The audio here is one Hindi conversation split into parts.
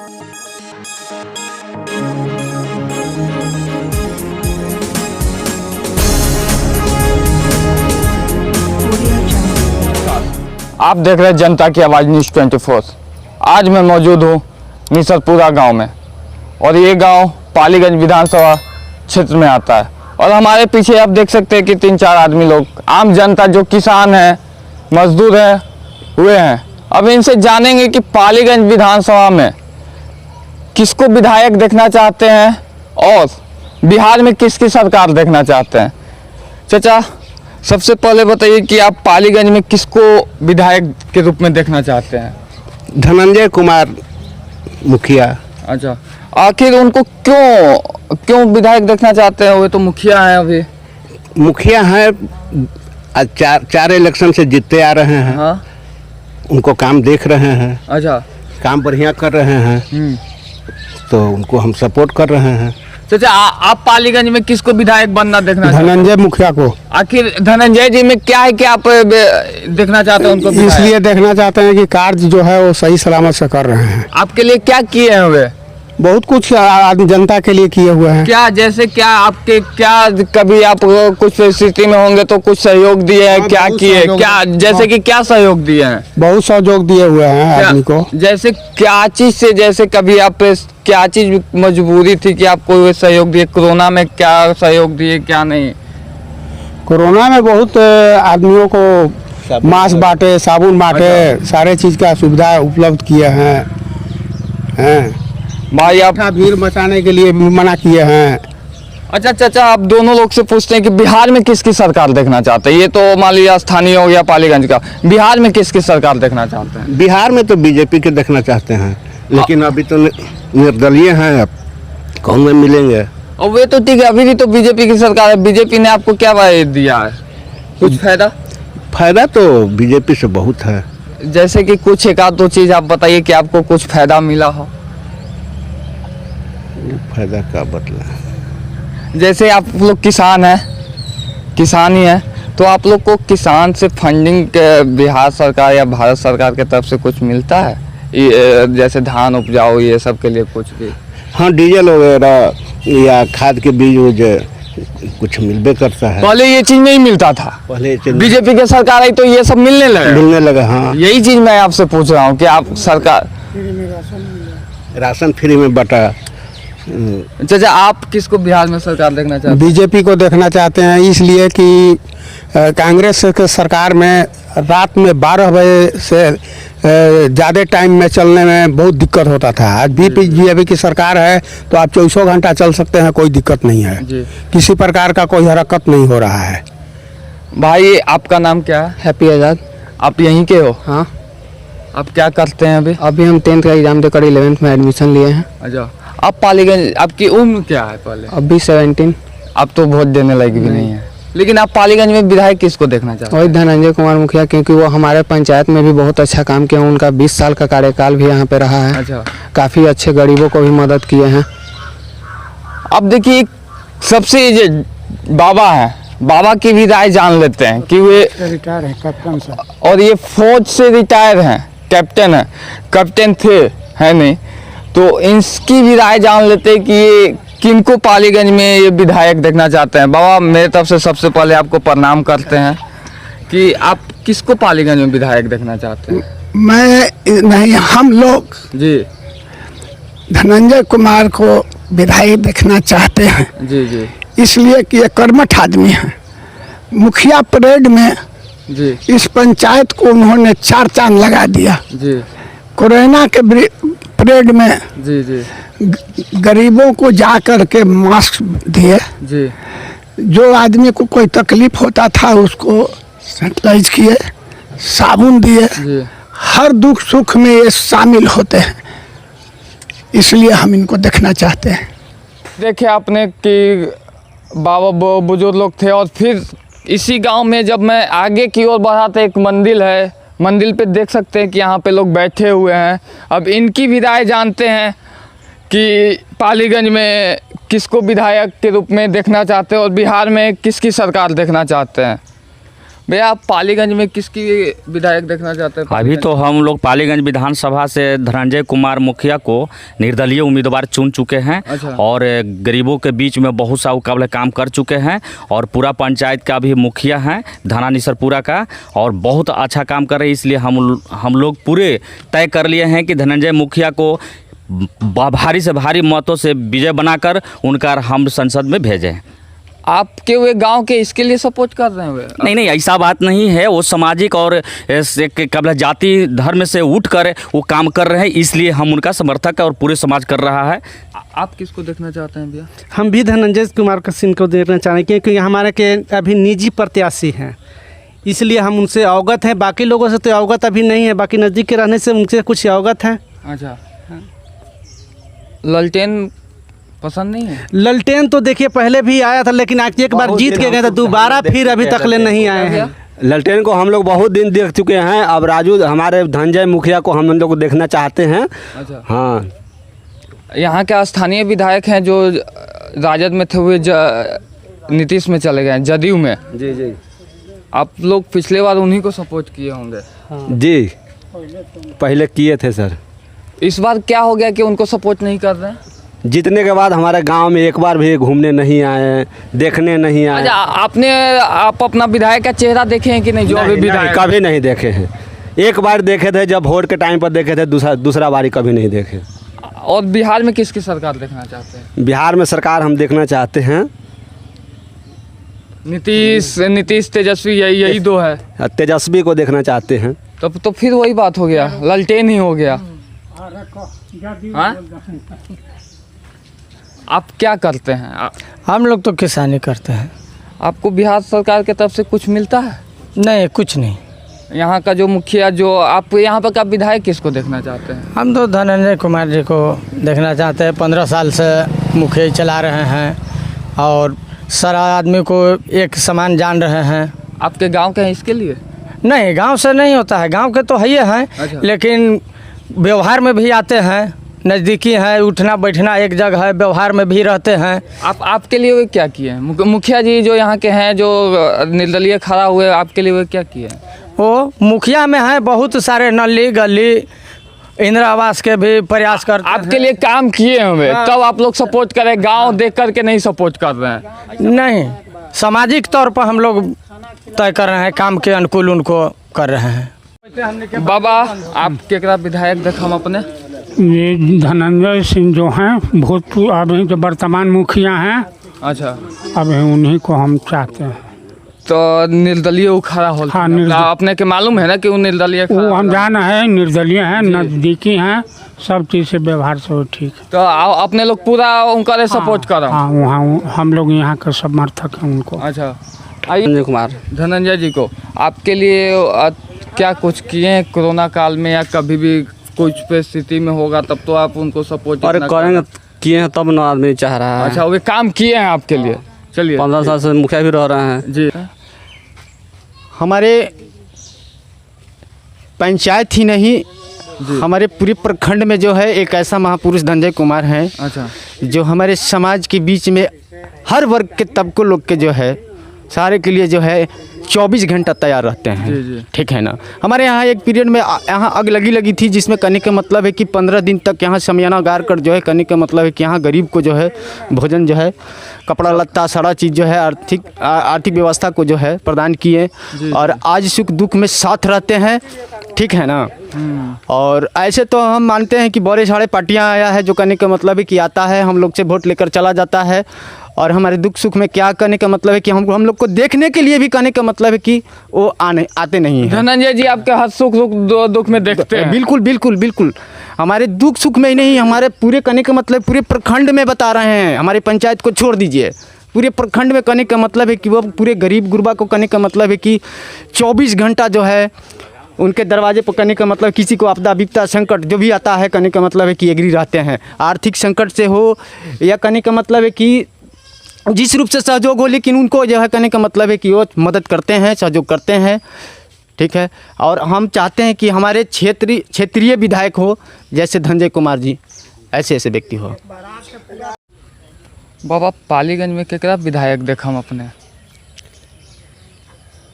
आप देख रहे हैं जनता की आवाज़ न्यूज़ 24। आज मैं मौजूद हूँ मिसरपुरा गांव में और ये गांव पालीगंज विधानसभा क्षेत्र में आता है। और हमारे पीछे आप देख सकते हैं कि 3-4 आदमी लोग, आम जनता जो किसान हैं, मजदूर हैं, हुए हैं। अब इनसे जानेंगे कि पालीगंज विधानसभा में किसको विधायक देखना चाहते हैं और बिहार में किसकी सरकार देखना चाहते हैं। चाचा, सबसे पहले बताइए कि आप पालीगंज में किसको विधायक के रूप में देखना चाहते हैं? धनंजय कुमार मुखिया। अच्छा, आखिर उनको क्यों विधायक देखना चाहते हैं? वो तो मुखिया हैं, अभी मुखिया हैं, चार इलेक्शन से जीतते आ रहे हैं। हाँ, उनको काम देख रहे हैं। अच्छा, काम बढ़िया कर रहे हैं, तो उनको हम सपोर्ट कर रहे हैं। चाचा, आप पालीगंज में किसको विधायक बनना देखना चाहते हैं? धनंजय मुखिया को। आखिर धनंजय जी में क्या है कि आप देखना चाहते हैं उनको? इसलिए देखना चाहते हैं कि कार्य जो है वो सही सलामत से कर रहे हैं। आपके लिए क्या किए हैं वे? बहुत कुछ जनता के लिए किए हुए हैं। क्या, जैसे क्या आपके, क्या कभी आप कुछ परिस्थिति में होंगे तो कुछ सहयोग दिए हैं? क्या किए, क्या जैसे कि क्या सहयोग दिए हैं? बहुत सहयोग दिए हुए हैं आदमी को। जैसे क्या चीज से, जैसे कभी आप क्या चीज मजबूरी थी कि आपको सहयोग दिए? कोरोना में क्या सहयोग दिए, क्या नहीं? कोरोना में बहुत आदमियों को मास्क बांटे, साबुन बांटे, सारे चीज का सुविधा उपलब्ध किए हैं। भाई, आप भीड़ मचाने के लिए मना किए हैं। अच्छा चाचा, आप दोनों लोग से पूछते हैं कि बिहार में किसकी सरकार देखना चाहते हैं? ये तो मान लीजिए स्थानीय हो गया पालीगंज का, बिहार में किसकी सरकार देखना चाहते हैं? बिहार में तो बीजेपी के देखना चाहते हैं, लेकिन अभी तो निर्दलीय हैं, अब कौन में मिलेंगे। और वे तो ठीक है, अभी भी तो बीजेपी की सरकार है। बीजेपी ने आपको क्या दिया है? कुछ फायदा तो बीजेपी से बहुत है। जैसे कि कुछ एक आध दो चीज आप बताइए कि आपको कुछ फायदा मिला हो। फायदा का बदला, जैसे आप लोग किसान हैं, किसान ही हैं, तो आप लोग को किसान से फंडिंग बिहार सरकार या भारत सरकार की तरफ से कुछ मिलता है? जैसे धान उपजाओ, ये सब के लिए कुछ भी? हाँ, डीजल वगैरह या खाद के बीज कुछ मिलबे करता है। पहले ये चीज नहीं मिलता था, पहले बीजेपी की सरकार आई तो ये सब मिलने लगा। हाँ, यही चीज मैं आपसे पूछ रहा हूँ कि आप सरकार राशन फ्री में बटा। चाचा, आप किसको बिहार में सरकार देखना चाहते हैं? बीजेपी को देखना चाहते हैं, इसलिए कि कांग्रेस के सरकार में रात में 12 बजे से ज़्यादा टाइम में चलने में बहुत दिक्कत होता था। आज भी बीजेपी की सरकार है तो आप 24 घंटा चल सकते हैं, कोई दिक्कत नहीं है। किसी प्रकार का कोई हरकत नहीं हो रहा है। भाई, आपका नाम क्या है? हैप्पी आज़ाद। आप यहीं के हो? हाँ। आप क्या करते हैं अभी? अभी हम 10th का एग्जाम देकर 11th में एडमिशन लिए हैं। अच्छा, आप पालीगंज, आपकी उम्र क्या है पहले? अभी 17। आप तो वोट देने लायक भी नहीं है, लेकिन आप पालीगंज में विधायक किसको देखना चाहते हैं? वही धनंजय कुमार मुखिया, क्योंकि वो हमारे पंचायत में भी बहुत अच्छा काम किया। उनका 20 साल का कार्यकाल भी यहाँ पे रहा है। अच्छा, काफ़ी अच्छे गरीबों को भी मदद किए हैं। अब देखिए, सबसे ये बाबा हैं, बाबा की भी राय जान लेते हैं कि वे रिटायर है कैप्टन से, और ये फौज से रिटायर हैं, कैप्टन है, कैप्टन थे, है नहीं? तो इनकी भी राय जान लेते हैं कि ये किनको पालीगंज में ये विधायक देखना चाहते हैं। बाबा, मेरे तरफ से सबसे पहले आपको प्रणाम करते हैं कि आप किसको पालीगंज में विधायक देखना चाहते हैं? मैं नहीं, हम लोग जी धनंजय कुमार को विधायक देखना चाहते हैं। जी इसलिए कि ये कर्मठ आदमी है। मुखिया परेड में जी इस पंचायत को उन्होंने 4 चांद लगा दिया। जी कोरोना के परेड में जी गरीबों को जा कर के मास्क दिए। जी, जो आदमी को कोई तकलीफ होता था उसको सैनिटाइज किए, साबुन दिए। हर दुख सुख में ये शामिल होते हैं, इसलिए हम इनको देखना चाहते हैं। देखिए आपने कि बाबा बुजुर्ग लोग थे, और फिर इसी गांव में जब मैं आगे की ओर बढ़ा तो एक मंदिर है, मंदिर पे देख सकते हैं कि यहाँ पे लोग बैठे हुए हैं। अब इनकी भी राय जानते हैं कि पालीगंज में किसको विधायक के रूप में देखना चाहते हैं और बिहार में किसकी सरकार देखना चाहते हैं। भैया आप पालीगंज में किसकी विधायक देखना चाहते हैं? अभी तो हम लोग पालीगंज विधानसभा से धनंजय कुमार मुखिया को निर्दलीय उम्मीदवार चुन चुके हैं। अच्छा। और गरीबों के बीच में बहुत सा मुकाबले काम कर चुके हैं और पूरा पंचायत का भी मुखिया हैं थाना निसरपुरा का, और बहुत अच्छा काम कर रहे हैं। इसलिए हम लोग पूरे तय कर लिए हैं कि धनंजय मुखिया को भारी से भारी मतों से विजय बनाकर उनका हम संसद में भेजें। आपके वे गांव के इसके लिए सपोर्ट कर रहे हैं वे? नहीं, ऐसा बात नहीं है। वो सामाजिक और कबला जाति धर्म से उठकर वो काम कर रहे हैं, इसलिए हम उनका समर्थक है और पूरे समाज कर रहा है। आप किसको देखना चाहते हैं भैया? हम भी धनंजय कुमार सिंह को देखना चाहेंगे क्योंकि हमारे के अभी निजी प्रत्याशी हैं, इसलिए हम उनसे अवगत हैं। बाकी लोगों से तो अवगत अभी नहीं है, बाकी नज़दीक के रहने से उनसे कुछ अवगत हैं। अच्छा, ललटेन पसंद नहीं है? ललटेन तो देखिए पहले भी आया था, लेकिन आज एक बार जीत के गए थे, दोबारा फिर अभी तक ले नहीं आए हैं। ललटेन को हम लोग बहुत दिन देख चुके हैं। अब राजू हमारे धनंजय मुखिया को हम लोग देखना चाहते हैं। अच्छा। हाँ, यहाँ के स्थानीय विधायक हैं जो राजद में थे हुए नीतीश में चले गए हैं, जदयू में। जी जी आप लोग पिछले बार उन्हीं को सपोर्ट किए होंगे। जी, पहले किए थे सर। इस बार क्या हो गया कि उनको सपोर्ट नहीं कर रहे हैं? जीतने के बाद हमारे गांव में एक बार भी घूमने नहीं आए, देखने नहीं आए। अच्छा, आप अपना विधायक का चेहरा देखे हैं कि नहीं? जो अभी विधायक कभी नहीं देखे हैं। एक बार देखे थे जब वोट के टाइम पर देखे थे, दूसरा बारी कभी नहीं देखे। और बिहार में किसकी सरकार देखना चाहते हैं? बिहार में सरकार हम देखना चाहते हैं नीतीश तेजस्वी, यही दो है। तेजस्वी को देखना चाहते हैं। तब तो फिर वही बात हो गया, ललटेन ही हो गया। हाँ? आप क्या करते हैं? हम लोग तो किसानी करते हैं। आपको बिहार सरकार की तरफ से कुछ मिलता है? नहीं, कुछ नहीं। यहाँ का जो मुखिया, जो आप यहाँ पर का विधायक किसको देखना चाहते हैं? हम तो धनंजय कुमार जी को देखना चाहते हैं। 15 साल से मुखिया चला रहे हैं और सारा आदमी को एक समान जान रहे हैं। आपके गांव के हैं इसके लिए? नहीं, गांव से नहीं होता है, गांव के तो है ही हैं। अच्छा। लेकिन व्यवहार में भी आते हैं, नज़दीकी है, उठना बैठना एक जगह है, व्यवहार में भी रहते हैं। आपके लिए वे क्या किए हैं? मुखिया जी जो यहाँ के हैं, जो निर्दलीय खड़ा हुए, आपके लिए वे क्या किए हैं? वो मुखिया में है, बहुत सारे नली गली इंदिरा आवास के भी प्रयास करते हैं। आपके लिए काम किए हैं वे, तब आप लोग सपोर्ट करें। गांव देख करके नहीं सपोर्ट कर रहे हैं? नहीं, सामाजिक तौर पर हम लोग तय कर रहे हैं, काम के अनुकूल उनको कर रहे हैं। बाबा, आप केकरा विधायक देखा हम अपने? ये धनंजय सिंह जो हैं भूतपूर्व, अभी जो वर्तमान मुखिया हैं, अच्छा, अभी उन्हीं को हम चाहते हैं। तो निर्दलीय वो खड़ा हो? हाँ, निर्दलीय। अपने के मालूम है ना कि वो निर्दलीय खड़ा वो हम होला? जाना है, निर्दलीय हैं, नज़दीकी हैं, सब चीज़ से व्यवहार से वो ठीक है। तो अपने लोग पूरा उनका सपोर्ट कर रहे हैं? हाँ, वहाँ हम लोग यहाँ के समर्थक हैं उनको। अच्छा, आइए धनंजय कुमार। धनंजय जी को आपके लिए क्या कुछ किए हैं कोरोना काल में, या कभी भी कुछ परिस्थिति में होगा तब तो आप उनको सपोर्ट करेंगे, किए हैं तब ना आदमी चाह रहा है। अच्छा, वे काम किए हैं आपके लिए? चलिए। 15 साल से मुखिया भी रह रहे हैं जी। हमारे पंचायत ही नहीं, हमारे पूरे प्रखंड में जो है एक ऐसा महापुरुष धनंजय कुमार हैं। अच्छा। जो हमारे समाज के बीच में हर वर्ग के तबकों लोग के जो है सारे के लिए जो है 24 घंटा तैयार रहते हैं। जी जी। ठीक है ना। हमारे यहाँ एक पीरियड में यहाँ आग लगी थी, जिसमें कहने का मतलब है कि 15 दिन तक यहाँ शमियाना गाड़ कर जो है, कहने का मतलब है कि यहाँ गरीब को जो है भोजन जो है, कपड़ा लत्ता सारा चीज़ जो है आर्थिक व्यवस्था को जो है प्रदान किए। और आज सुख दुख में साथ रहते हैं। ठीक है ना। और ऐसे तो हम मानते हैं कि बड़े सारे पार्टियाँ आया है, जो कहने का मतलब है कि आता है, हम लोग से वोट लेकर चला जाता है, और हमारे दुख सुख में क्या करने का मतलब है कि हम लोग को देखने के लिए भी कहने का मतलब है कि वो आते नहीं हैं। धनंजय जी आपके हर सुख दुख में देखते हैं? बिल्कुल बिल्कुल बिल्कुल। हमारे दुख सुख में ही नहीं, हमारे पूरे कहने का मतलब पूरे प्रखंड में बता रहे हैं। हमारे पंचायत को छोड़ दीजिए, पूरे प्रखंड में कहने का मतलब है कि वो पूरे गरीब गुरबा को कहने का मतलब है कि 24 घंटा जो है उनके दरवाजे पर कहने का मतलब किसी को आपदा विपदा संकट जो भी आता है, कहने का मतलब है कि एग्री रहते हैं। आर्थिक संकट से हो या कहने का मतलब है कि जिस रूप से सहयोग हो, लेकिन उनको जो है कहने का मतलब है कि वो मदद करते हैं, सहयोग करते हैं। ठीक है। और हम चाहते हैं कि हमारे क्षेत्रीय विधायक हो, जैसे धनंजय कुमार जी, ऐसे व्यक्ति हो। बाबा, पालीगंज में केकरा विधायक देखा हम अपने?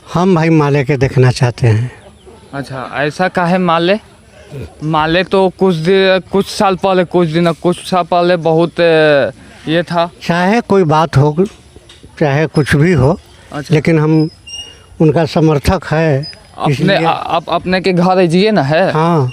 हम भाई माले के देखना चाहते हैं। अच्छा, ऐसा काहे माले? माले तो कुछ साल पहले बहुत ये था। चाहे कोई बात हो, चाहे कुछ भी हो, अच्छा। लेकिन हम उनका समर्थक है। अपने के घर जिए ना है। हाँ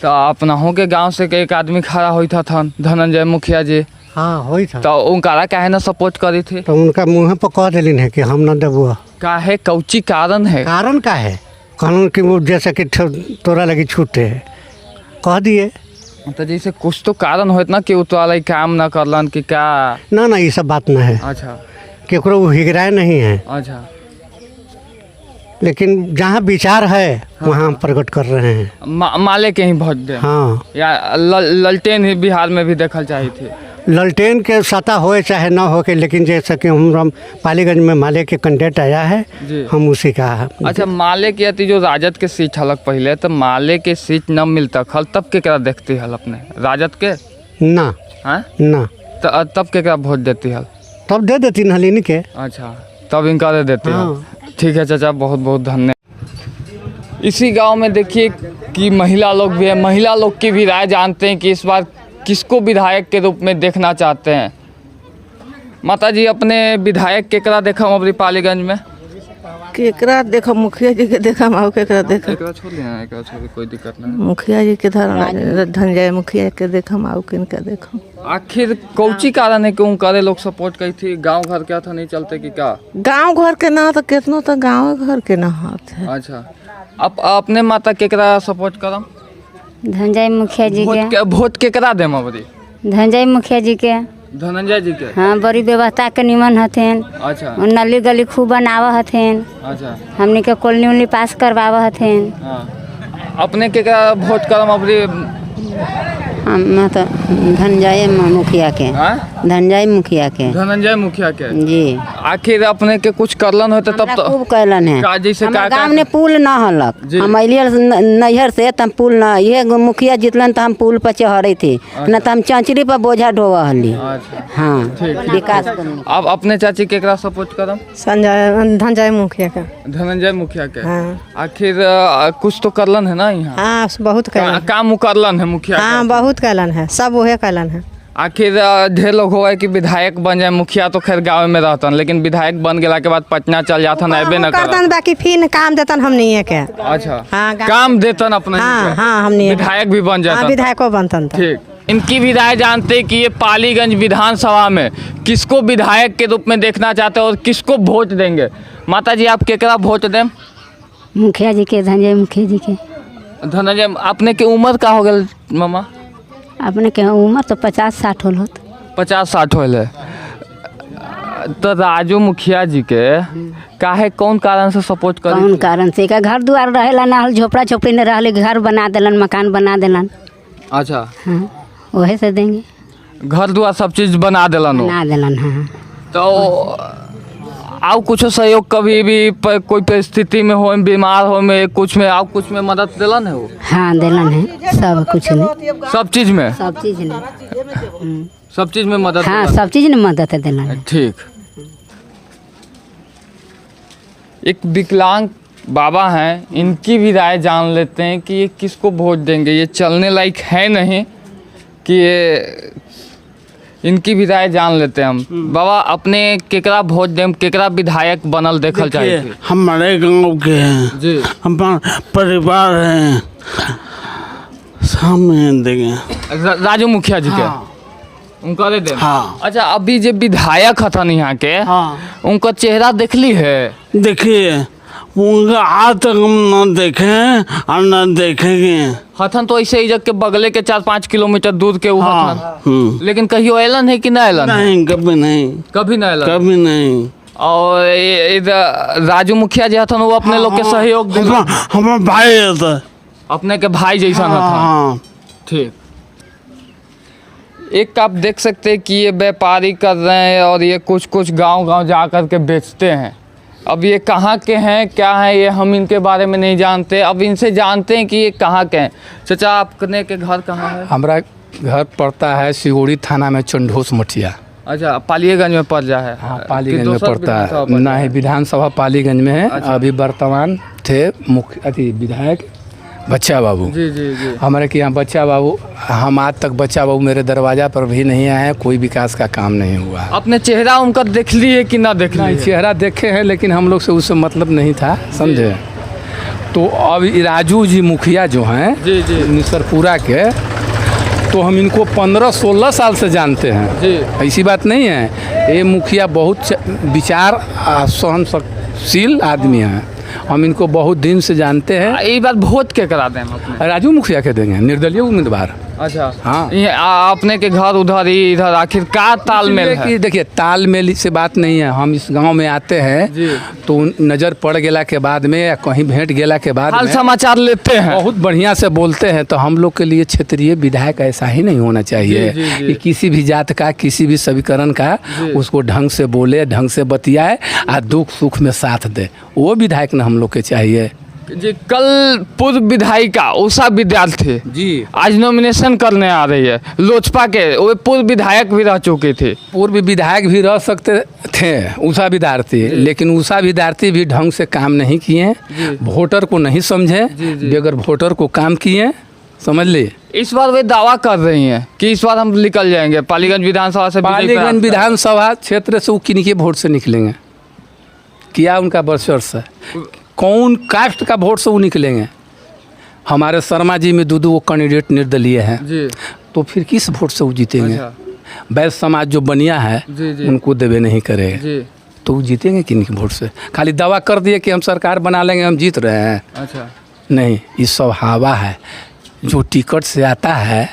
तो अपना के गांव से एक आदमी खड़ा हुई था धनंजय मुखिया जी। हाँ होई था। तो उनका काहे ना सपोर्ट करी थे? तो उनका मुँह पर कह दिलिन है कि हम न देबो। काहे कौची कारण है? कारण का है कानून की वो जैसे कि तोरा लगी छूटे है कह दिए। तो जैसे कुछ तो कारण होत ना कि वो तो काम ना करलन कि क्या? ना ये सब बात ना है। अच्छा, केकरो वो हिगराए नहीं है। अच्छा, लेकिन जहाँ विचार है वहाँ हम प्रकट कर रहे हैं। माले के ही वोट दे। हाँ, या ललटेन ही बिहार में भी देखल चाहिए थे। ललटेन के सत्ता होए चाहे ना हो के, लेकिन जैसा कि हम पालीगंज में माले के कैंडिडेट आया है जी। हम उसी का। अच्छा, माले के अति जो राजद के सीट हलक पहले, तो माले के सीट न मिलता खल तब के देखती हल अपने राजद के ना हाँ ना, तो तब के वोट देती हल? तब दे देती नलिनी के। अच्छा, तब इनका दे देते हाँ। हैं। ठीक है चाचा, बहुत बहुत धन्यवाद। इसी गांव में देखिए कि महिला लोग भी है। महिला लोग की भी राय जानते हैं कि इस बार किसको विधायक के रूप में देखना चाहते हैं। माता जी, अपने विधायक केकरा देखा अपनी पालीगंज में? केकरा देखो, मुखिया जी के देखा माऊ केकरा देखा। एकरा छोड़ लेना, एकरा छोड़, कोई दिक्कत नहीं। मुखिया जी के धनंजय मुखिया के देखा माऊ किनका देखो। आखिर कौची कारण है कि उनका लोग सपोर्ट करी थी? गांव घर क्या था नहीं चलते कि क्या? गांव घर के ना तो कितनो तो गांव घर के ना हाथ है। अच्छा, अब अपने माता केकरा सपोर्ट करम? धनंजय मुखिया जी के। वोट केकरा देम अबरी? धनंजय मुखिया जी के। धनंजय जी के? हाँ, बड़ी व्यवस्था के निमन हथिन। अच्छा, नली गली खूब बनावा हथिन। अच्छा, हमने के कॉलोनी उलनी पास करवावा हथिन। हाँ। अपने केकरा वोट करम अबरी? हम तो धनंजय मुखिया के। हाँ? धनंजय मुखिया के। धनंजय मुखिया के जी। आखिर अपने के कुछ करलन होते तब तो खूब कैलन है। का जैसे का गाँव में पुल न हलक, हम अलिए नैहर से तम पुल न, ये मुखिया जितलन तो हम पुल पर चढ़े थे। न तो हम चंचरी पर बोझा ढोवा हली। अच्छा, हाँ, विकास। अब अपने चाची केकरा सपोर्ट करम? धनंजय मुखिया का। धनंजय मुखिया के। हाँ। आखिर कुछ तो करलन है ना यहाँ? हाँ, बहुत काम करलन है मुखिया? हाँ, बहुत कैलन है, सब वही कैलन है। आखिर ढेर लोग हो कि विधायक बन जाए। मुखिया तो खैर गाँव में रहतन, लेकिन विधायक बन गया के बाद पटना चल जातन, अबे न करतन। बाकी फिर काम देतन हम नहीं है के। अच्छा, हाँ, काम देतन अपना। हाँ हाँ, हम नहीं विधायक भी बन जाता। विधायको बनतन। ठीक, इनकी भी राय जानते हैं कि ये पालीगंज विधानसभा में किसको विधायक के रूप में देखना चाहते हैं और किसको वोट देंगे। माता जी, आप केकरा वोट दें? मुखिया जी के, धनंजय मुखिया जी के। धनंजय, अपने के उम्र का हो गया मामा? अपने के उम्र तो 50-60 होल होत। 50-60 होल है। तो राजू मुखिया जी के काहे कौन कारण से सपोर्ट कर? कौन कारण से? का घर दुआर रहेला ना, झोपड़ा झोपड़ी न रहले, घर बना देलन, मकान बना देलन। अच्छा, हाँ, वही से देंगे। घर दुआर सब चीज बना देलन। बना देलन। हाँ। तो आओ कुछ सहयोग कभी भी कोई परिस्थिति में हो, बीमार हो में, कुछ में आओ कुछ में मदद दिलन है वो? हाँ, दिलन है, सब कुछ में। सब चीज में? सब चीज में। सब चीज में मदद? हाँ, सब चीज में मदद है दिलन है। ठीक। एक विकलांग बाबा हैं, इनकी भी राय जान लेते हैं कि ये किसको वोट देंगे। ये चलने लायक है नहीं कि ये, इनकी भी राय जान लेते हैं हम। बाबा, अपने केकरा वोट दें, केकरा विधायक बनल देखल चाहिए? हमारे गांव के हैं जी, हमारा परिवार है, सामने देंगे राजू मुखिया जी के। उनका दे दे। हाँ। अच्छा, अभी जो विधायक हथन यहाँ के, हाँ, उनका चेहरा देखली है? देखिए उनका आज तक हम न देखे और न देखेंगे। हथन तो ऐसे ही जग के बगले के 4-5 किलोमीटर दूर के वो हथन। हाँ। लेकिन कहियो ऐलन है कि ना ऐलन? नहीं, कभी नहीं, कभी ना ऐलन। कभी नहीं। और इधर राजू मुखिया जी हथन, वो अपने लोग के सहयोग दे। हमारा भाई है, अपने के भाई जैसा हथन। हाँ। ठीक। एक आप देख सकते हैं कि ये व्यापारी कर रहे हैं और ये कुछ कुछ गांव जा कर के बेचते हैं। अब ये कहाँ के हैं, क्या हैं, ये हम इनके बारे में नहीं जानते। अब इनसे जानते हैं कि ये कहाँ के हैं। चाचा, आपने के घर कहाँ है? हमारा घर पड़ता है सिगोड़ी थाना में, चंडोस मठिया। अच्छा, पालीगंज में पड़ जा है। हाँ, पालीगंज में पड़ता है। ना ही विधानसभा पालीगंज में है। अच्छा। अभी वर्तमान थे मुख्य अति विधायक बच्चा बाबू। जी जी जी। हमारे के यहाँ बच्चा बाबू, हम आज तक बच्चा बाबू मेरे दरवाजा पर भी नहीं आए हैं, कोई विकास का काम नहीं हुआ। अपने चेहरा उनका देख लिए कि ना देख लिए? चेहरा देखे हैं, लेकिन हम लोग से उससे मतलब नहीं था, समझे। तो अब राजू जी मुखिया जो हैं जी जी निसरपुरा के, तो हम इनको 15-16 साल से जानते हैं जी। ऐसी बात नहीं है। ये मुखिया बहुत विचार सहनशील आदमी हैं, हम इनको बहुत दिन से जानते हैं। ये बात वोट के करा दें हम अपने? राजू मुखिया के देंगे, निर्दलीय उम्मीदवार। अच्छा हाँ। ये अपने के घर उधर ही इधर, आखिर का तालमेल है? कि देखिए, तालमेल से बात नहीं है। हम इस गांव में आते हैं जी। तो नज़र पड़ गेला के बाद में या कहीं भेंट गेला के बाद हाल में समाचार लेते हैं, बहुत बढ़िया से बोलते हैं। तो हम लोग के लिए क्षेत्रीय विधायक ऐसा ही नहीं होना चाहिए जी, जी, जी। कि किसी भी जात का, किसी भी समीकरण का उसको ढंग से बोले, ढंग से बतियाए और दुख सुख में साथ दे। वो विधायक ना हम लोग के चाहिए जी। कल पूर्व विधायिका उषा विद्यार्थी जी आज नॉमिनेशन करने आ रही है लोजपा के। वो पूर्व विधायक भी रह चुकी थी। पूर्व विधायक भी रह सकते थे उषा विद्यार्थी, लेकिन उषा विद्यार्थी भी ढंग से काम नहीं किए, वोटर को नहीं समझे, बगैर वोटर को काम किए, समझ लिए। इस बार वे दावा कर रही हैं कि इस बार हम निकल जाएंगे पालीगंज विधानसभा से। पालीगंज विधानसभा क्षेत्र से वो किनके वोट से निकलेंगे? क्या उनका वर्चस्व है? कौन कास्ट का वोट से वो निकलेंगे? हमारे शर्मा जी में दो वो कैंडिडेट निर्दलीय हैं जी। तो फिर किस वोट से वो जीतेंगे? अच्छा। वैश्य समाज जो बनिया है जी जी उनको देवे नहीं करेगा जी। तो वो जीतेंगे किन के वोट से? खाली दावा कर दिए कि हम सरकार बना लेंगे, हम जीत रहे हैं। अच्छा। नहीं, ये सब हवा है। जो टिकट से आता है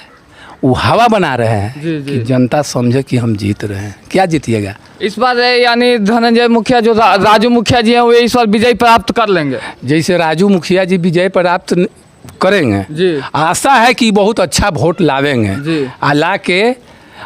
वो हवा बना रहे हैं जी, जी। कि जनता समझे कि हम जीत रहे हैं। क्या जीतिएगा? इस बार यानी धनंजय मुखिया जो राजू मुखिया जी हैं वो इस बार विजय प्राप्त कर लेंगे। जैसे राजू मुखिया जी विजय प्राप्त करेंगे जी। आशा है कि बहुत अच्छा वोट लावेंगे जी। ला के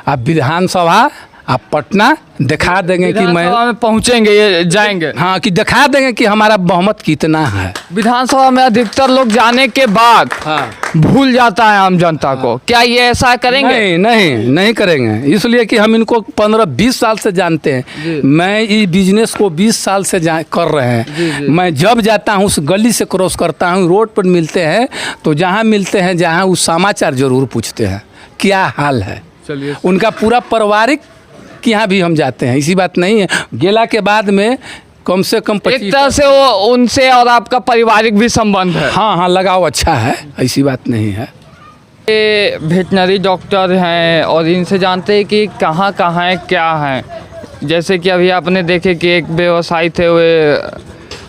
आप विधानसभा आप पटना दिखा देंगे कि मैं विधानसभा में पहुंचेंगे, ये जाएंगे। हाँ, कि दिखा देंगे कि हमारा बहुमत कितना है। विधानसभा में अधिकतर लोग जाने के बाद हाँ, भूल जाता है आम जनता को। क्या ये ऐसा करेंगे? नहीं नहीं नहीं करेंगे, इसलिए कि हम इनको 15-20 साल से जानते हैं। मैं इस बिजनेस को 20 साल से कर रहे हैं। मैं जब जाता हूँ उस गली से क्रॉस करता हूँ, रोड पर मिलते हैं तो जहाँ मिलते हैं जहाँ उस समाचार जरूर पूछते हैं क्या हाल है। चलिए, उनका पूरा पारिवारिक कि यहाँ भी हम जाते हैं, इसी बात नहीं है। गेला के बाद में कम से कम एक तरह से वो उनसे और आपका पारिवारिक भी संबंध है। हाँ हाँ, लगाव अच्छा है, ऐसी बात नहीं है। ये वेटनरी डॉक्टर हैं और इनसे जानते हैं कि कहाँ कहाँ है, क्या है। जैसे कि अभी आपने देखे कि एक व्यवसायी थे, वे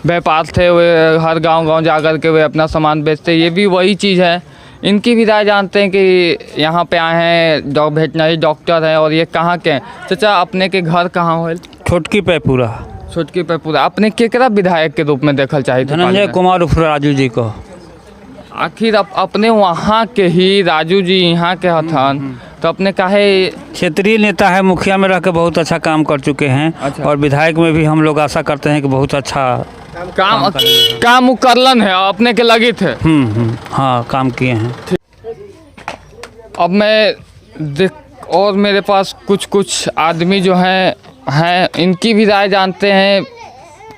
व्यापार थे, वे हर गांव जा कर के वे अपना सामान बेचते। ये भी वही चीज़ है। इनकी भी राय जानते हैं कि यहाँ पे आए हैं वेटनरी डॉक्टर हैं और ये कहाँ के हैं। चाचा, अपने के घर कहाँ हो? छोटकी पैपुरा। छोटकी पैपुरा। अपने केकरा विधायक के रूप में देखल चाहिए? धनंजय कुमार उर्फ राजू जी को। आखिर अपने वहाँ के ही राजू जी यहाँ के हथन, तो अपने काहे? क्षेत्रीय नेता है, मुखिया में रह के बहुत अच्छा काम कर चुके हैं। अच्छा। और विधायक में भी हम लोग आशा करते हैं कि बहुत अच्छा काम करलन है। अपने के लगे थे? हाँ, काम किए हैं। अब मैं और मेरे पास कुछ आदमी जो हैं इनकी भी राय जानते हैं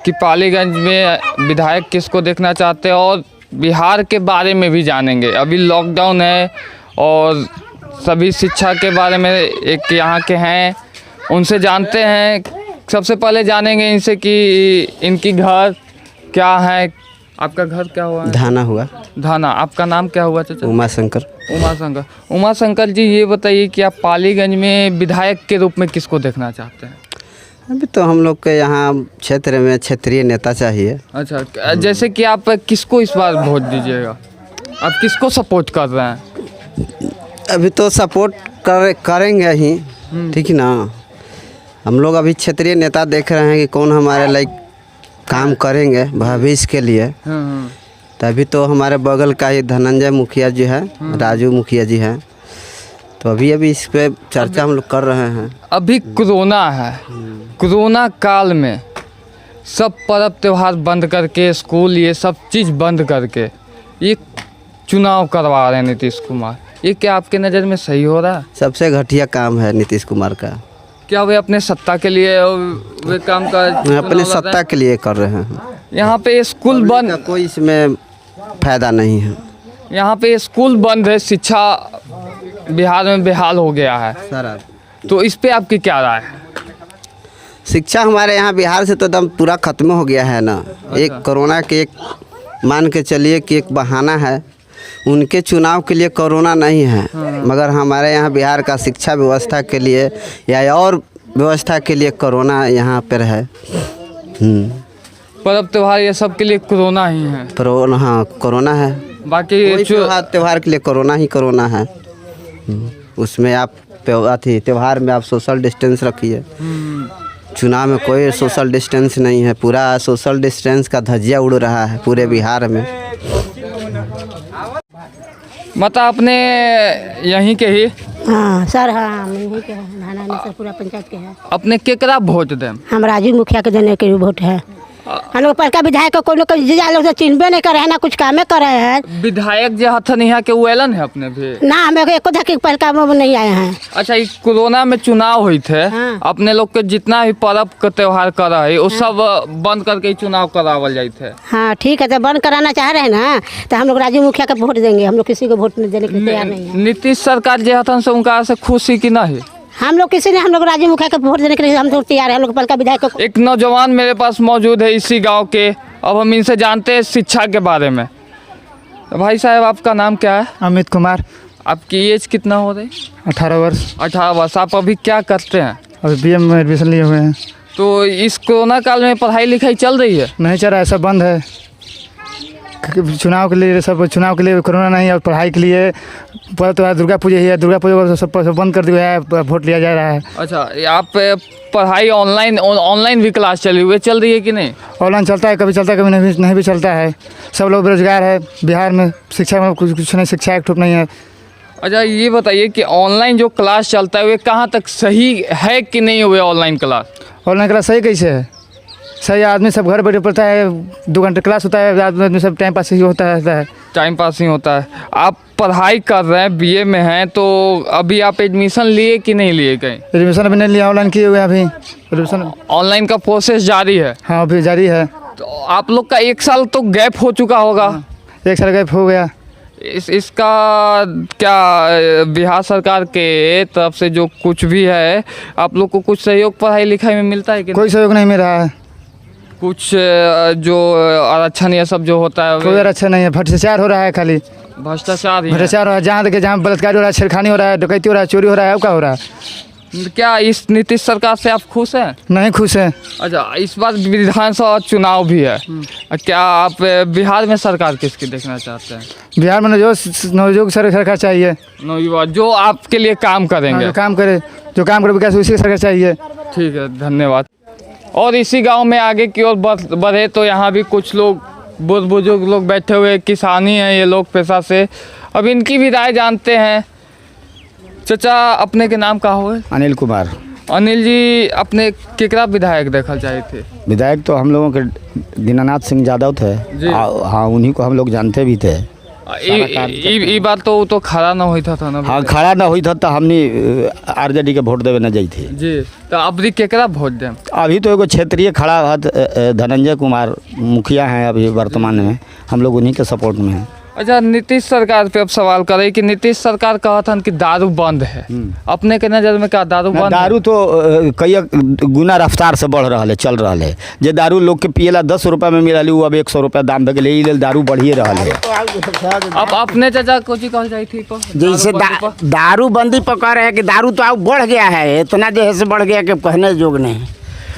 कि पालीगंज में विधायक किसको देखना चाहते हैं, और बिहार के बारे में भी जानेंगे। अभी लॉकडाउन है और सभी शिक्षा के बारे में एक यहाँ के हैं, उनसे जानते हैं। सबसे पहले जानेंगे इनसे कि इनकी घर क्या है। आपका घर क्या हुआ है? धाना हुआ। धाना। आपका नाम क्या हुआ चाचा? उमा शंकर। उमा शंकर जी, ये बताइए कि आप पालीगंज में विधायक के रूप में किसको देखना चाहते हैं? अभी तो हम लोग के यहाँ क्षेत्र में क्षेत्रीय नेता चाहिए। अच्छा, जैसे कि आप किसको इस बार वोट दीजिएगा? आप किसको सपोर्ट कर रहे हैं? अभी तो सपोर्ट करेंगे ही, ठीक है ना। हम लोग अभी क्षेत्रीय नेता देख रहे हैं कि कौन हमारे लाइक काम करेंगे भविष्य के लिए। तभी तो हमारे बगल का ही धनंजय मुखिया जी है, राजू मुखिया जी हैं, तो अभी इस पे चर्चा हम लोग कर रहे हैं। अभी कोरोना है, कोरोना काल में सब पर्व त्यौहार बंद करके, स्कूल ये सब चीज़ बंद करके ये चुनाव करवा रहे हैं नीतीश कुमार। ये क्या आपके नज़र में सही हो रहा है? सबसे घटिया काम है नीतीश कुमार का। क्या वे अपने सत्ता के लिए वे काम कर अपने सत्ता के लिए कर रहे हैं। यहाँ पे स्कूल बंद, कोई इसमें फायदा नहीं है। यहाँ पे स्कूल बंद है, शिक्षा बिहार में बेहाल हो गया है सर, तो इस पे आपकी क्या राय है? शिक्षा हमारे यहाँ बिहार से तो एकदम पूरा ख़त्म हो गया है ना। एक कोरोना के एक मान के चलिए कि एक बहाना है, उनके चुनाव के लिए कोरोना नहीं है, मगर हमारे यहाँ बिहार का शिक्षा व्यवस्था के लिए या और व्यवस्था के लिए कोरोना यहाँ पर है। पर्व त्योहार ये सब के लिए कोरोना ही है। कोरोना, हाँ कोरोना है। बाकी त्योहार के लिए कोरोना ही कोरोना है। उसमें आप त्योहार में आप सोशल डिस्टेंस रखिए, चुनाव में कोई सोशल डिस्टेंस नहीं है। पूरा सोशल डिस्टेंस का धज्जिया उड़ रहा है पूरे बिहार में। मतलब अपने यहीं के ही? हाँ सर, हाँ हम यहीं के हैं, धाना निसर पूरा पंचायत के हैं। अपने केकरा वोट दें? हम राजू मुखिया के देने के वोट है। हम लोग पहले विधायक को लोग तो चिन्हबे नहीं करे है, ना कुछ कामे करे हैं। विधायक जो हथन यहाँ के उलन है अपने भी ना, हमें एको धक्के पहले वो नहीं आए हैं। अच्छा, इस कोरोना में चुनाव हुई थे, अपने लोग के जितना भी पर्व का त्योहार करा है वो सब बंद करके चुनाव करावल जाए थे। हाँ ठीक है, तो बंद कराना चाह रहे हैं ना, तो हम लोग राजू मुखिया का वोट देंगे। हम लोग किसी को वोट देने के लिए तैयार नहीं है। नीतीश सरकार जो हथन से उनका से खुशी की नहीं? हम लोग किसी ने, हम लोग राजू मुखिया का वोट देने के लिए हम लोग तैयार है। हम लोग पहले विधायक को। एक नौजवान मेरे पास मौजूद है इसी गांव के, अब हम इनसे जानते हैं शिक्षा के बारे में। भाई साहब, आपका नाम क्या है? अमित कुमार। आपकी एज कितना हो रही? 18 वर्ष। 18 वर्ष। आप अभी क्या करते हैं? अभी BM में एडमिशन लिए हुए हैं। तो इस कोरोना काल में पढ़ाई लिखाई चल रही है? नहीं चल रहा है, सब बंद है। चुनाव के लिए सब, चुनाव के लिए कोरोना नहीं है, और पढ़ाई के लिए तो दुर्गा पूजा ही है। दुर्गा पूजा को सब बंद कर दिया है, वोट लिया जा रहा है। अच्छा, आप पढ़ाई ऑनलाइन भी क्लास चली हुई चल रही है कि नहीं? ऑनलाइन चलता है, कभी चलता है, कभी नहीं भी चलता है। सब लोग बेरोजगार है बिहार में, शिक्षा में कुछ नहीं, शिक्षा एक ठोप नहीं है। अच्छा, ये बताइए कि ऑनलाइन जो क्लास चलता है वे कहाँ तक सही है कि नहीं हुए? ऑनलाइन क्लास सही कैसे है? सही, आदमी सब घर बैठे पढ़ता है, 2 घंटे क्लास होता है, आदमी सब टाइम पास ही होता है। टाइम पास ही होता है। आप पढ़ाई कर रहे हैं, BA में हैं, तो अभी आप एडमिशन लिए कि नहीं लिए? कहीं एडमिशन अभी नहीं लिया, ऑनलाइन किए हुए हैं। अभी एडमिशन ऑनलाइन का प्रोसेस जारी है? हाँ अभी जारी है। तो आप लोग का 1 साल तो गैप हो चुका होगा? 1 साल गैप हो गया। इसका क्या बिहार सरकार के तरफ से जो कुछ भी है, आप लोग को कुछ सहयोग पढ़ाई लिखाई में मिलता है कि कोई सहयोग नहीं मिल रहा है। कुछ जो आरक्षण ये सब जो होता है कोई आरक्षण नहीं है, भ्रष्टाचार हो रहा है, खाली भ्रष्टाचार हो रहा है। जहाँ देखे जहाँ बलात्कार हो रहा है, छेड़खानी हो रहा है, डकैती हो रहा है, चोरी हो रहा है, अब क्या हो रहा है? क्या इस नीतीश सरकार से आप खुश हैं? नहीं खुश हैं। अच्छा, इस बार विधानसभा चुनाव भी है, क्या आप बिहार में सरकार किसकी देखना चाहते हैं? बिहार में नवयुवक सरकार चाहिए, नवयुवक जो आपके लिए काम करेंगे। जो काम करे विकास, उसी सरकार चाहिए। ठीक है, धन्यवाद। और इसी गांव में आगे की ओर बढ़े तो यहाँ भी कुछ लोग बुजुर्ग लोग बैठे हुए, किसानी हैं ये लोग पेशा से। अब इनकी भी राय जानते हैं। चाचा, अपने के नाम का हो? अनिल कुमार। अनिल जी, अपने केकरा विधायक देखा चाहे थे? विधायक तो हम लोगों के दीनानाथ सिंह यादव थे। हाँ, उन्हीं को हम लोग जानते भी थे। ई बात तो खड़ा ना हुई था ना? हाँ, खड़ा ना हुई था तो हमने RJD के वोट देवे न जाई थी जी। तो अभी केकरा वोट दें? अभी तो एगो क्षेत्रीय खड़ा है, धनंजय कुमार मुखिया हैं अभी वर्तमान में, हम लोग उन्हीं के सपोर्ट में हैं। अच्छा, नीतीश सरकार पे अब सवाल करे कि नीतीश सरकार कहा था कि दारू बंद है, अपने के नज़र में क्या दारू बंद? दारू तो कई गुना रफ्तार से बढ़ रहा है, चल रहा है। जे दारू लोग के पियला 10 रुपये में मिला वो अब 100 रुपये दाम भे गए, दारू बढ़िए रहा है। अब अपने चाचा को कह जाई थी जैसे दारू बंदी पकड़ रहे हैं कि दारू तो अब बढ़ गया है, इतना जो है से बढ़ गया कि कहने जोग नहीं।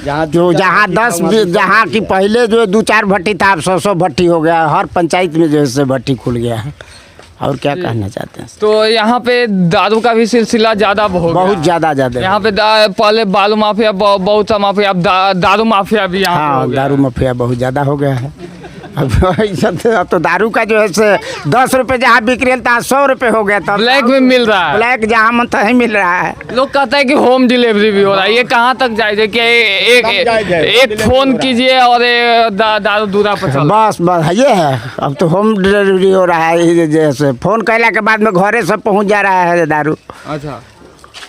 जहाँ 10 जहाँ की पहले जो 2-4 भट्टी था, अब 100 भट्टी हो गया। हर पंचायत में जो है भट्टी खुल गया है। और क्या कहना चाहते हैं? तो यहाँ पे दारू का भी सिलसिला ज़्यादा हो गया, बहुत ज़्यादा यहाँ पे पहले बालू माफिया बहुत सा माफिया, अब दारू माफिया भी यहाँ। हाँ, दारू माफिया बहुत ज़्यादा हो गया है। अब तो दारू का जो है से 10 रुपये जहाँ बिक रहा था 100 रुपये हो गया था। ब्लैक में मिल रहा है, ब्लैक जहाँ मन तहीं मिल रहा है। लोग कहते हैं कि होम डिलीवरी भी हो रहा है, ये कहाँ तक जाए कि एक फोन कीजिए और दारू दूरा पर बस ये है। अब तो होम डिलीवरी हो रहा है, जैसे फोन कहला के बाद में घरे सब पहुँच जा रहा है दारू। अच्छा,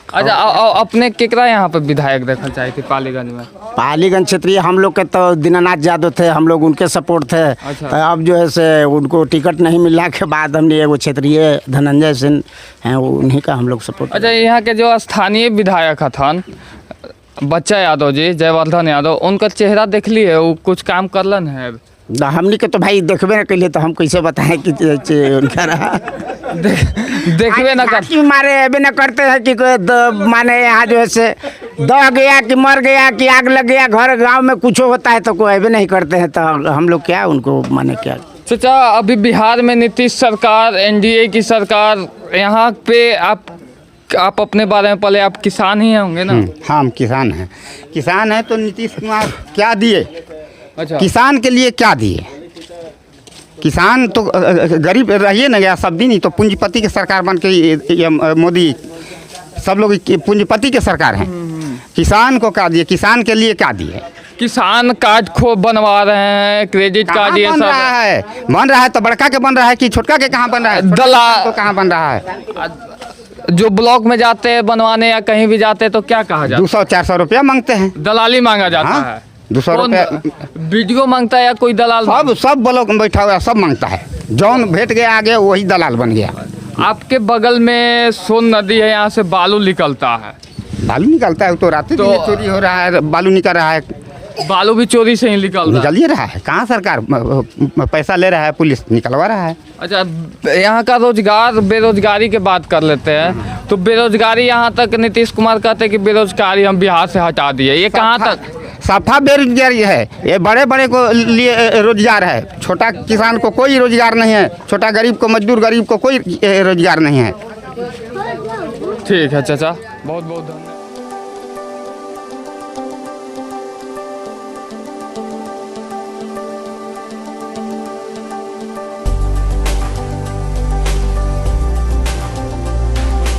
अच्छा अपने केकरा यहाँ पर विधायक देखना चाहे थे पालीगंज में? पालीगंज क्षेत्रीय हम लोग के तो दीनानाथ यादव थे, हम लोग उनके सपोर्ट थे। अच्छा। तो अब जो है से उनको टिकट नहीं मिलने के बाद हमने वो क्षेत्रीय धनंजय सिंह हैं, उन्हीं का हम लोग सपोर्ट। अच्छा, यहाँ के जो स्थानीय विधायक हथन बच्चा यादव जी, जयवर्धन यादव, उनका चेहरा देख लिए, वो कुछ काम करलन है? हमने के तो भाई देखबे न कैले तो हम कैसे बताएं कि उनका रहा देखबे न कर मारे अबे न करते हैं कि माने यहाँ जो है से दह गया कि मर गया कि आग लग गया, घर गांव में कुछ होता है तो कोई अबे नहीं करते हैं, तो हम लोग क्या उनको माने क्या। चाचा, अभी बिहार में नीतीश सरकार, एनडीए की सरकार, यहाँ पे आप अपने बारे में पहले आप किसान ही होंगे ना? हाँ, हम किसान हैं। किसान हैं तो नीतीश कुमार क्या दिए? अच्छा, किसान के लिए क्या दिए? किसान तो गरीब रहिए ना गया सब दिन ही, तो पूंजीपति की सरकार बन के ये मोदी सब लोग पूंजीपति की सरकार हैं। किसान को क्या दिए? किसान के लिए क्या दिए? किसान कार्ड खूब बनवा रहे हैं, क्रेडिट कार्ड, ये बन रहा है तो बड़का के बन रहा है कि छोटका के कहाँ बन रहा है? दलाल तो कहाँ बन रहा है? जो ब्लॉक में जाते हैं बनवाने या कहीं भी जाते हैं तो क्या कहा जाता है? 200-400 रुपया मांगते हैं, दलाली मांगा जाता हाँ? है। 200 रुपया वीडियो मांगता है या कोई दलाल? सब ब्लॉक में बैठा हुआ सब मांगता है, जौन भेंट गया आगे वही दलाल बन गया। आपके बगल में सोन नदी है, यहाँ से बालू निकलता है। बालू निकलता है तो रात तो चोरी हो रहा है, बालू निकल रहा है, बालू भी चोरी से ही निकल ही रहा है। कहाँ सरकार पैसा ले रहा है, पुलिस निकलवा रहा है। अच्छा, यहाँ का रोजगार, बेरोजगारी की बात कर लेते हैं तो बेरोजगारी यहाँ तक नीतीश कुमार कहते हैं कि बेरोजगारी हम बिहार से हटा दिए, ये कहाँ तक? सफा बेरोजगारी है, ये बड़े बड़े को लिए रोजगार है, छोटा किसान को कोई रोजगार नहीं है, छोटा गरीब को, मजदूर गरीब को कोई रोजगार नहीं है। ठीक है चाचा, बहुत बहुत धन्यवाद।